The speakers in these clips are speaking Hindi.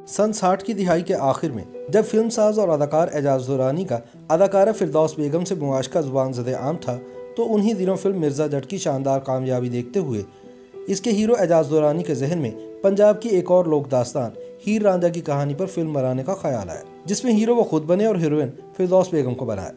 सन 60 की दिहाई के आखिर में जब फिल्म साज और अदाकार एजाज दुरानी का अदाकारा फिरदौस बेगम से मुआशका जुबान ज़द आम था, तो उन्हीं दिनों फिल्म मिर्ज़ा जट की शानदार कामयाबी देखते हुए इसके हीरो एजाज दुरानी के जहन में पंजाब की एक और लोक दास्तान हीर रांझा की कहानी पर फिल्म बनाने का ख्याल आया, जिसमें हीरो वो खुद बने और हीरोइन फिरदौस बेगम को बनाया।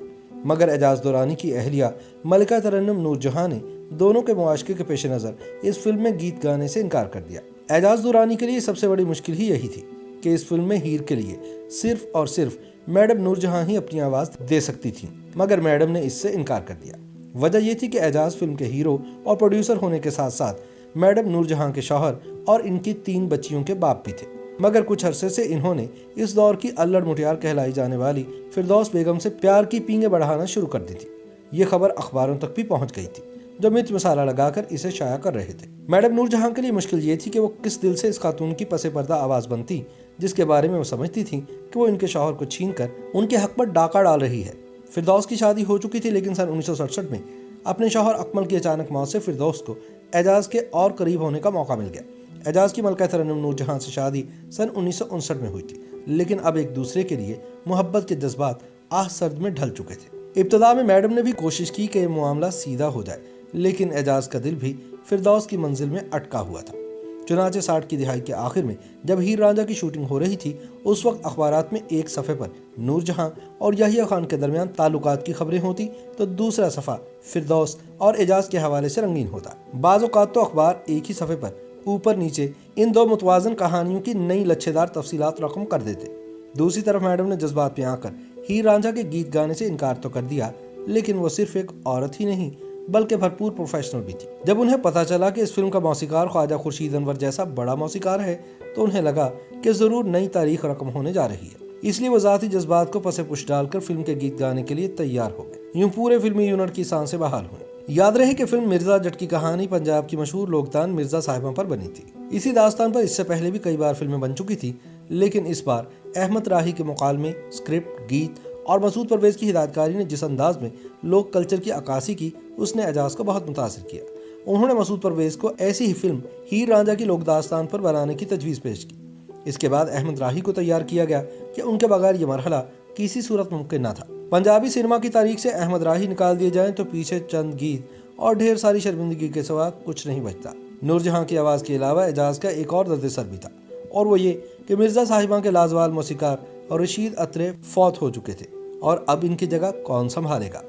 मगर एजाज दुरानी की अहलिया मलिका तरन्नुम नूरजहां ने दोनों के मुआशके के पेश नज़र इस फिल्म में गीत गाने से इनकार कर दिया। एजाज दुरानी के लिए सबसे बड़ी मुश्किल ही यही थी कि इस फिल्म में हीर के लिए सिर्फ और सिर्फ मैडम नूरजहां ही अपनी आवाज़ दे सकती थी, मगर मैडम ने इससे इनकार कर दिया। वजह यह थी कि एजाज फिल्म के हीरो और प्रोड्यूसर होने के साथ साथ मैडम नूरजहां के शौहर और इनकी 3 बच्चियों के बाप भी थे। मगर कुछ अरसे से इन्होंने इस दौर की अल्लड़ मुटियार कहलाई जाने वाली फिरदौस बेगम से प्यार की पींगे बढ़ाना शुरू कर दी थी। ये खबर अखबारों तक भी पहुंच गई थी, जो मिर्च मसाला लगाकर इसे शाया कर रहे थे। मैडम नूरजहां के लिए मुश्किल ये थी कि वो किस दिल से इस खातून की पसे पर्दा आवाज़ बनती, जिसके बारे में वो समझती थी कि वो इनके शौहर को छीनकर उनके हक पर डाका डाल रही है। फिरदौस की शादी हो चुकी थी, लेकिन सन 1967 में अपने शौहर अकमल की अचानक मौत से फिरदौस को एजाज के और करीब होने का मौका मिल गया। एजाज की मलका तरन्नुम नूरजहां से शादी सन 1959 में हुई थी, लेकिन अब एक दूसरे के लिए मोहब्बत के जज्बात आह सर्द में ढल चुके थे। इब्तदा में मैडम ने भी कोशिश की कि मामला सीधा हो जाए, लेकिन एजाज का दिल भी फिरदौस की मंजिल में अटका हुआ था। चुनाचे 60 की दिहाई के आखिर में जब हीर रांझा की शूटिंग हो रही थी, उस वक्त अखबारात में एक सफ़े पर नूरजहां और याहिया खान के दरमियान ताल्लुकात की खबरें होती, तो दूसरा सफ़ा फिरदौस और एजाज के हवाले से रंगीन होता। बाज़ औक़ात तो अखबार एक ही सफ़े पर ऊपर नीचे इन दो मुतवाज़न कहानियों की नई लच्छेदार तफसीलात रकम कर देते। दूसरी तरफ मैडम ने जज्बात में आकर हीर रांझा के गीत गाने से इनकार तो कर दिया, लेकिन वो सिर्फ एक औरत ही नहीं बल्कि भरपूर प्रोफेशनल भी थी। जब उन्हें पता चला कि इस फिल्म का मौसीकार ख्वाजा खुर्शीद अनवर जैसा बड़ा मौसीकार है, तो उन्हें लगा कि ज़रूर नई तारीख रकम होने जा रही है। इसलिए वो ज़ाती जज्बात को पसे पुश डालकर फिल्म के गीत गाने के लिए तैयार हो गए। यूं पूरे फिल्मी यूनिट की सांसें बहाल हुई। याद रहे कि फिल्म मिर्ज़ा जट की कहानी पंजाब की मशहूर लोकदान मिर्ज़ा साहिबा पर बनी थी। इसी दास्तान पर इससे पहले भी कई बार फिल्में बन चुकी थी, लेकिन इस बार अहमद राही के मुकालमे, स्क्रिप्ट, गीत और मसूद परवेज की हिदायतकारी ने जिस अंदाज में लोक कल्चर की अक्कासी की, उसने एजाज को बहुत मुतासिर किया। उन्होंने मसूद परवेज को ऐसी ही फिल्म हीर रांझा की लोक दास्तान पर बनाने की तजवीज़ पेश की। इसके बाद अहमद राही को तैयार किया गया कि उनके बगैर ये मरहला किसी सूरत मुमकिन न था। पंजाबी सिनेमा की तारीख से अहमद राही निकाल दिए जाएं तो पीछे चंद गीत और ढेर सारी शर्मिंदगी के सिवा कुछ नहीं बचता। नूरजहां की आवाज़ के अलावा एजाज का एक और दर्द सर भी था, और वो ये कि मिर्ज़ा साहिबा के लाजवाल मौसीकार और रशीद अत्रे फौत हो चुके थे, और अब इनकी जगह कौन संभालेगा।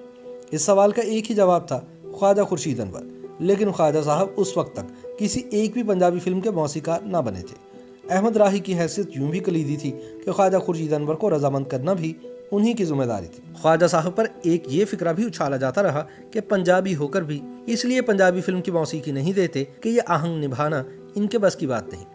इस सवाल का एक ही जवाब था, ख्वाजा खुर्शीद अनवर। लेकिन ख्वाजा साहब उस वक्त तक किसी एक भी पंजाबी फिल्म के मौसीकार न बने थे। अहमद राही की हैसियत यूं भी कलीदी थी कि ख्वाजा खुर्शीद अनवर को रजामंद करना भी उन्हीं की जिम्मेदारी थी। ख्वाजा साहब पर एक ये फिक्रा भी उछाला जाता रहा कि पंजाबी होकर भी इसलिए पंजाबी फिल्म की मौसीकी नहीं देते कि ये आहंग निभाना इनके बस की बात नहीं।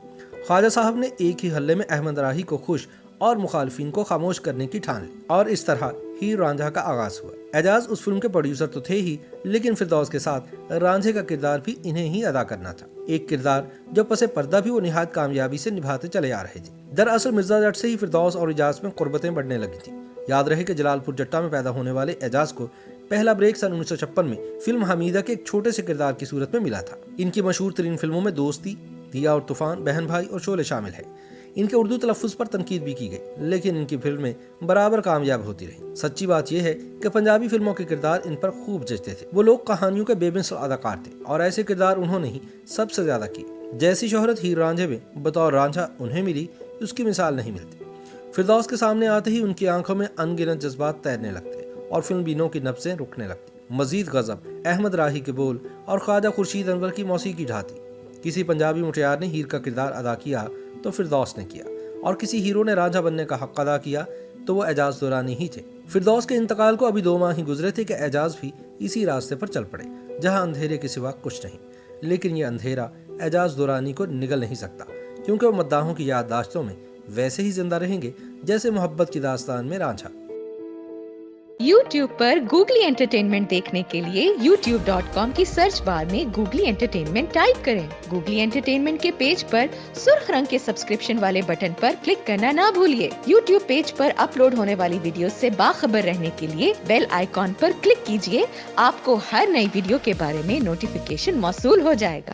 ख्वाजा साहब ने एक ही हल्ले में अहमद राही को खुश और मुखालफिन को खामोश करने की ठान ली, और इस तरह हीर रांझा का आगाज हुआ। एजाज उस फिल्म के प्रोड्यूसर तो थे ही, लेकिन फिरदौस के साथ रांझे का किरदार भी इन्हें ही अदा करना था। एक किरदार जो पसे पर्दा भी वो निहायत कामयाबी से निभाते चले आ रहे थे। दरअसल मिर्ज़ा जट से ही फिरदौस और एजाज में कुर्बतें बढ़ने लगी थी। याद रहे कि जलालपुर जट्टा में पैदा होने वाले एजाज को पहला ब्रेक सन 1956 में फिल्म हमीदा के एक छोटे से किरदार की सूरत में मिला था। इनकी मशहूर तरीन फिल्मों में दोस्ती, दिया और तूफान, बहन भाई और शोले शामिल है। इनके उर्दू तलफ़ुज़ पर तनकीद भी की गई, लेकिन इनकी फिल्में बराबर कामयाब होती रहीं। सच्ची बात यह है कि पंजाबी फिल्मों के किरदार इन पर खूब जचते थे। वो लोग कहानियों के बेमिसाल अदाकार थे, और ऐसे किरदार उन्होंने ही सबसे ज़्यादा किए। जैसी शोहरत हीर रांझे में बतौर रांझा उन्हें मिली, उसकी मिसाल नहीं मिलती। फिरदौस के सामने आते ही उनकी आंखों में अनगिनत जज्बात तैरने लगते और फिल्म बीनों की नब्ज़ें रुकने लगती। मजीद गज़ब अहमद राही के बोल और ख्वाजा खुर्शीद अनवर की मौसीकी ढाती। किसी पंजाबी मुटियार ने हीर का किरदार अदा किया तो फिरदौस ने किया, और किसी हीरो ने रांझा बनने का हक अदा किया तो वो एजाज दुरानी ही थे। फिरदौस के इंतकाल को अभी 2 माह ही गुजरे थे कि एजाज भी इसी रास्ते पर चल पड़े, जहां अंधेरे के सिवा कुछ नहीं। लेकिन ये अंधेरा एजाज दुरानी को निगल नहीं सकता, क्योंकि वो मद्दाहों की याददाश्तों में वैसे ही जिंदा रहेंगे जैसे मोहब्बत की दास्तान में रांझा। YouTube पर गूगली एंटरटेनमेंट देखने के लिए youtube.com की सर्च बार में गूगली एंटरटेनमेंट टाइप करें। गूगली एंटरटेनमेंट के पेज पर सुर्ख रंग के सब्सक्रिप्शन वाले बटन पर क्लिक करना ना भूलिए। YouTube पेज पर अपलोड होने वाली वीडियो से बाखबर रहने के लिए बेल आइकॉन पर क्लिक कीजिए। आपको हर नई वीडियो के बारे में नोटिफिकेशन मौसूल हो जाएगा।